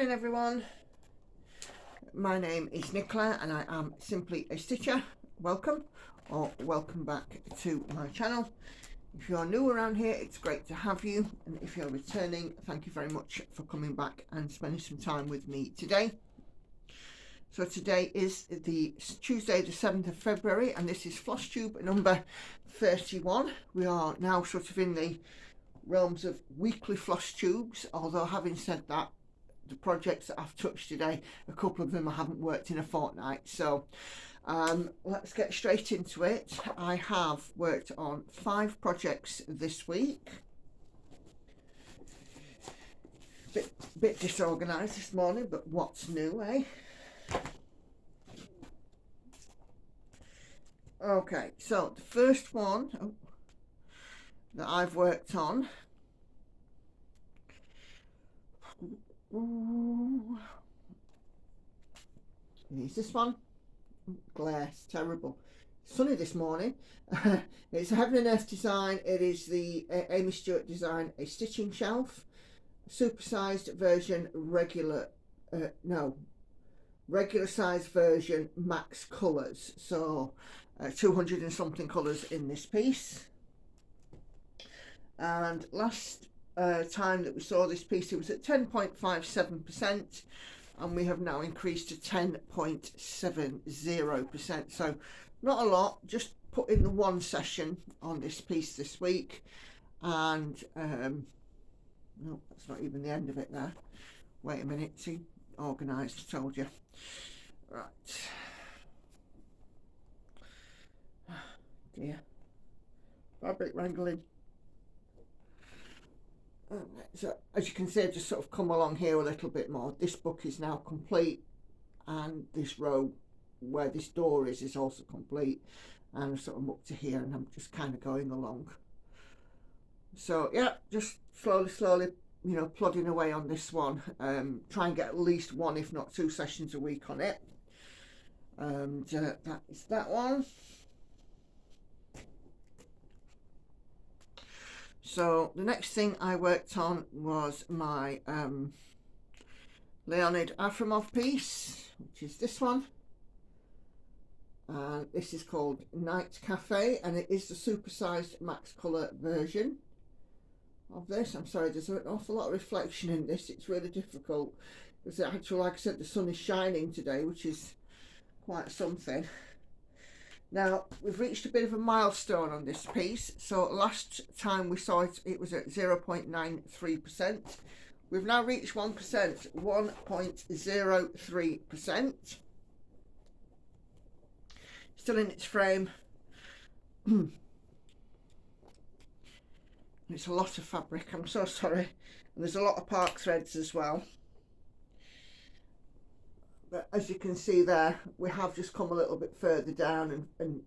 morning everyone, my name is Nicola and I am simply a stitcher. Welcome or welcome back to my channel. If you're new around here, it's great to have you, and if you're returning, thank you very much for coming back and spending some time with me today. So today is the Tuesday the 7th of February and this is Flosstube number 31. We are now sort of in the realms of weekly floss tubes, although having said that, the projects that I've touched today, a couple of them I haven't worked in a fortnight. So let's get straight into it. I have worked on 5 projects this week. Bit disorganised this morning, but what's new, eh? Okay, so the first one that I've worked on is this one. Glare, it's terrible. Sunny this morning. It's a Heaven and Earth design. It is the Aimee Stewart design, a stitching shelf, supersized version, regular size version, max colours. So 200 and something colours in this piece. And last time that we saw this piece, it was at 10.57%, and we have now increased to 10.70%. So not a lot, just put in the one session on this piece this week, and no, that's not even the end of it there. Wait a minute, see, organised, I told you. Right. Oh dear. Fabric wrangling. So as you can see, I've just sort of come along here a little bit more. This book is now complete, and this row where this door is also complete, and I'm sort of up to here and I'm just kind of going along. So yeah, just slowly, you know, plodding away on this one. Try and get at least 1 if not 2 sessions a week on it. And that is that one. So the next thing I worked on was my Leonid Afremov piece, which is this one. And this is called Night Cafe, and it is the supersized max colour version of this. I'm sorry, there's an awful lot of reflection in this. It's really difficult because actually, like I said, the sun is shining today, which is quite something. Now, we've reached a bit of a milestone on this piece. So last time we saw it, it was at 0.93%. We've now reached 1%, 1.03%. Still in its frame. It's a lot of fabric, I'm so sorry. And there's a lot of park threads as well. But as you can see there, we have just come a little bit further down, and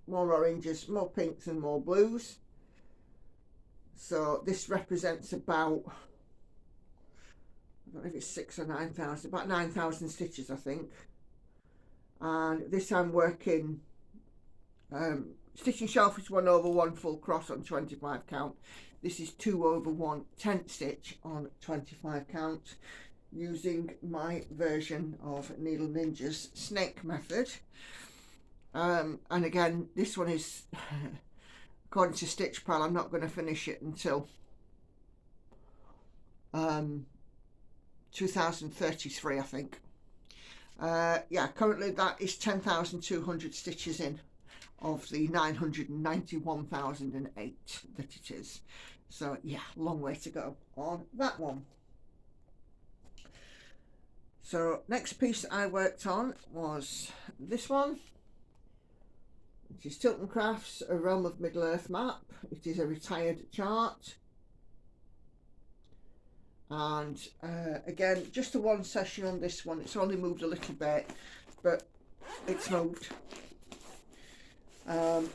more oranges, more pinks and more blues. So this represents about, I don't know if it's 6,000 or 9,000, about 9,000 stitches I think. And this I'm working, stitching shelf is 1 over 1 full cross on 25 count. This is 2 over 1 tent stitch on 25 count, using my version of Needle Ninja's snake method. And again, this one is, according to Stitch Pal, I'm not going to finish it until 2033 I think. Yeah, currently that is 10,200 stitches in of the 991,008 that it is. So yeah, long way to go on that one. So next piece I worked on was this one, which is Tilton Crafts, A Realm of Middle Earth Map. It is a retired chart. And again, just a one session on this one. It's only moved a little bit, but it's moved.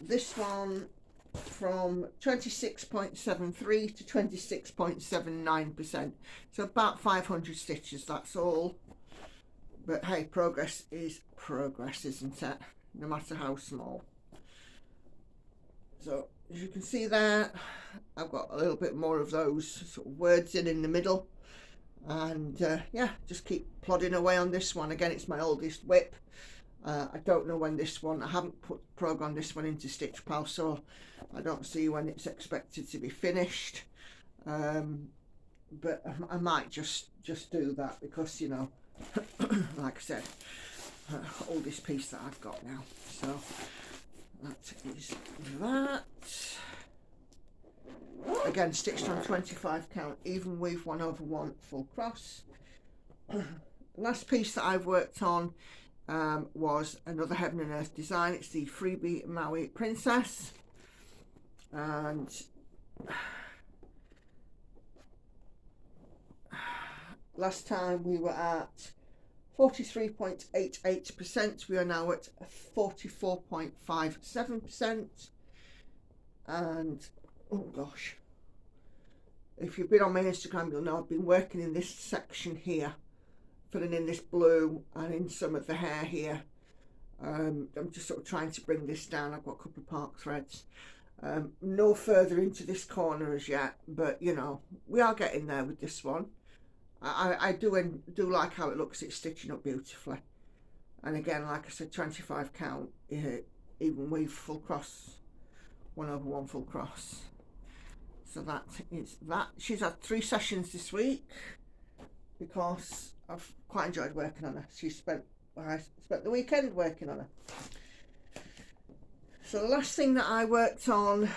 This one from 26.73 to 26.79%. So about 500 stitches, that's all. But hey, progress is progress, isn't it? No matter how small. So as you can see there, I've got a little bit more of those sort of words in the middle. And yeah, just keep plodding away on this one. Again, it's my oldest whip. I don't know when this one, I haven't programmed this one into Stitch Pal, so I don't see when it's expected to be finished. But I might just do that because, you know, like I said, oldest piece that I've got now. So that is that. Again, stitched on 25 count, even weave 1/1 full cross. Last piece that I've worked on was another Heaven and Earth design. It's the Freebie Maui Princess, and last time we were at 43.88%. We are now at 44.57%. And oh gosh, if you've been on my Instagram, you'll know I've been working in this section here, filling in this blue and in some of the hair here. I'm just sort of trying to bring this down. I've got a couple of park threads. No further into this corner as yet, but you know, we are getting there with this one. I do like how it looks. It's stitching up beautifully. And again, like I said, 25 count, even weave full cross, 1/1 full cross. So that is that. She's had 3 sessions this week because I've quite enjoyed working on her. I spent the weekend working on her. So the last thing that I worked on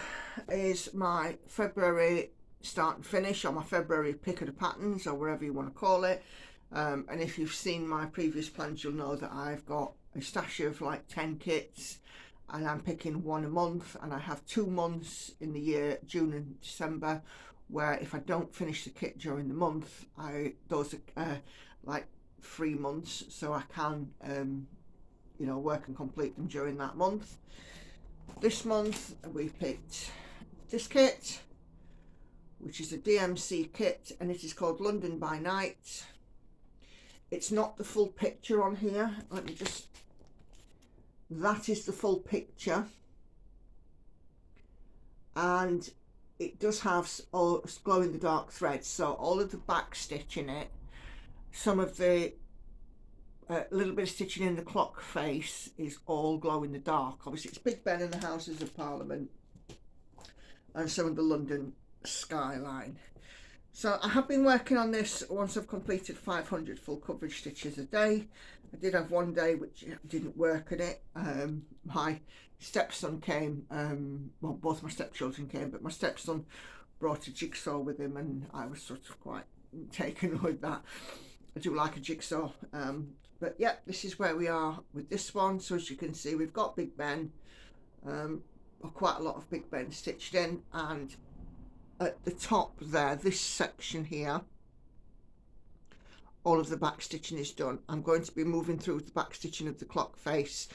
is my February start and finish, or my February pick of the patterns, or whatever you want to call it. And if you've seen my previous plans, you'll know that I've got a stash of like 10 kits, and I'm picking 1 a month, and I have 2 months in the year, June and December, where if I don't finish the kit during the month, those are like 3 months, so I can you know, work and complete them during that month. This month we picked this kit, which is a DMC kit, and it is called London by Night. It's not the full picture on here. Let me just, that is the full picture, and it does have all glow in the dark threads, so all of the back stitch in it, some of the little bit of stitching in the clock face is all glow in the dark. Obviously it's Big Ben and the Houses of Parliament and some of the London skyline. So I have been working on this once I've completed 500 full coverage stitches a day. I did have one day which didn't work in it. My stepson came, well, both my stepchildren came, but my stepson brought a jigsaw with him, and I was sort of quite taken with that. I do like a jigsaw. But yeah, this is where we are with this one. So as you can see, we've got Big Ben, quite a lot of Big Ben stitched in, and at the top there, this section here, all of the back stitching is done. I'm going to be moving through the back stitching of the clock face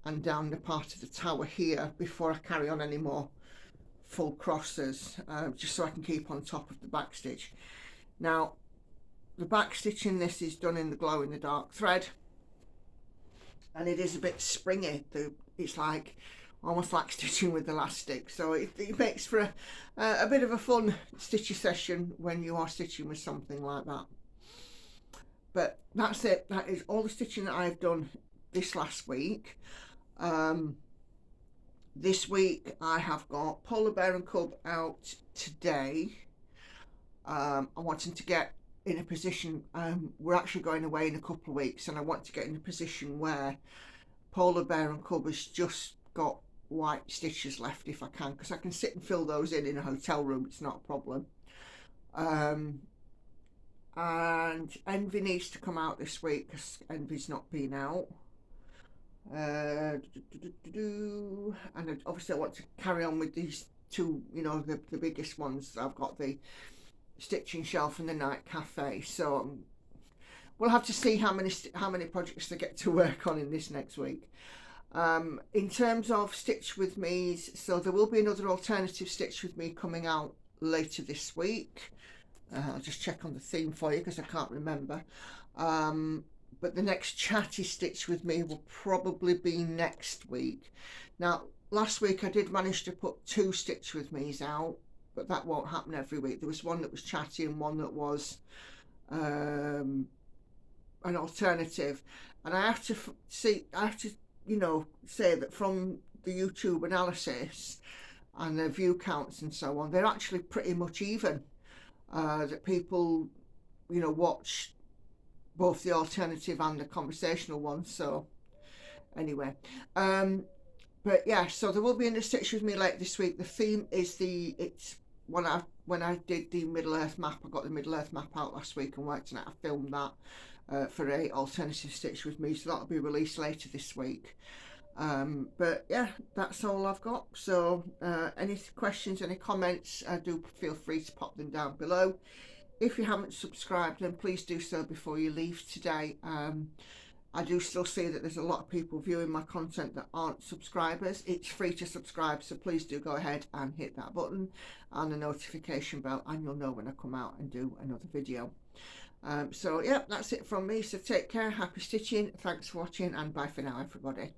and down the part of the tower here before I carry on any more full crosses, just so I can keep on top of the back stitch. Now the back stitching, this is done in the glow in the dark thread, and it is a bit springy. It's like almost like stitching with elastic, so it makes for a bit of a fun stitchy session when you are stitching with something like that. But that's it. That is all the stitching that I've done this last week. This week I have got Polar Bear and Cub out today. I'm wanting to get in a position, we're actually going away in a couple of weeks, and I want to get in a position where Polar Bear and Cub has just got white stitches left if I can, because I can sit and fill those in a hotel room. It's not a problem. And Envy needs to come out this week because Envy's not been out. And obviously I want to carry on with these 2, you know, the biggest ones. I've got the stitching shelf and the night cafe, so we'll have to see how many projects they get to work on in this next week. In terms of Stitch With Me's, so there will be another alternative Stitch With Me coming out later this week. I'll just check on the theme for you because I can't remember. But the next chatty Stitch With Me will probably be next week. Now, last week I did manage to put 2 Stitch With Me's out, but that won't happen every week. There was one that was chatty and one that was an alternative. And I have to you know, say that from the YouTube analysis and the view counts and so on, they're actually pretty much even. That people, you know, watch both the alternative and the conversational one. So anyway, but yeah, so there will be in the Stitch with me later this week. The theme is it's when I did the Middle Earth map, I got the Middle Earth map out last week and worked on it. I filmed that for a alternative Stitch with me, so that'll be released later this week. But yeah, that's all I've got. So any questions, any comments, do feel free to pop them down below. If you haven't subscribed, then please do so before you leave today. I do still see that there's a lot of people viewing my content that aren't subscribers. It's free to subscribe, so please do go ahead and hit that button and the notification bell, and you'll know when I come out and do another video. So yeah, that's it from me. So take care, happy stitching, thanks for watching, and bye for now, everybody.